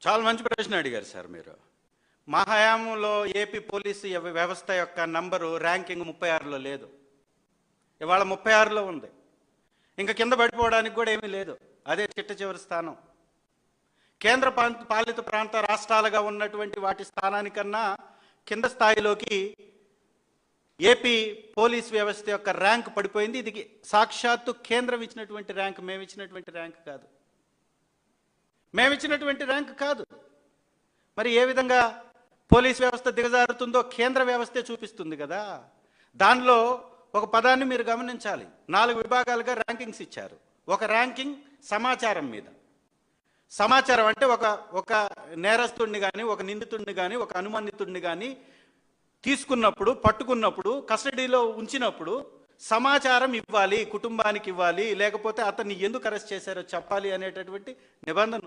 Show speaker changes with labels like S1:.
S1: చాలా మంచి ప్రశ్న అడిగారు సార్ మీరు. మా హయాంలో ఏపీ పోలీసు వ్యవస్థ యొక్క నంబరు ర్యాంకింగ్ 36లో లేదు. ఇవాళ 36లో ఉంది. ఇంకా కింద పడిపోవడానికి కూడా ఏమీ లేదు. అదే చిట్ట చివరి స్థానం. కేంద్ర పాలిత ప్రాంత రాష్ట్రాలుగా ఉన్నటువంటి వాటి స్థానానికన్నా కింద స్థాయిలోకి ఏపీ పోలీస్ వ్యవస్థ యొక్క ర్యాంక్ పడిపోయింది. ఇది సాక్షాత్తు కేంద్రం ఇచ్చినటువంటి ర్యాంక్, మేము ఇచ్చినటువంటి ర్యాంక్ కాదు. మేమిచ్చినటువంటి ర్యాంక్ కాదు. మరి ఏ విధంగా పోలీస్ వ్యవస్థ దిగజారుతుందో కేంద్ర వ్యవస్థే చూపిస్తుంది కదా. దానిలో ఒక పదాన్ని మీరు గమనించాలి. 4 విభాగాలుగా ర్యాంకింగ్స్ ఇచ్చారు. ఒక ర్యాంకింగ్ సమాచారం మీద. సమాచారం అంటే ఒక నేరస్తుడిని కానీ, ఒక నిందితుడిని కానీ, ఒక అనుమానితుడిని కానీ తీసుకున్నప్పుడు, పట్టుకున్నప్పుడు, కస్టడీలో ఉంచినప్పుడు సమాచారం ఇవ్వాలి, కుటుంబానికి ఇవ్వాలి, లేకపోతే అతన్ని ఎందుకు అరెస్ట్ చేశారో చెప్పాలి అనేటటువంటి నిబంధన.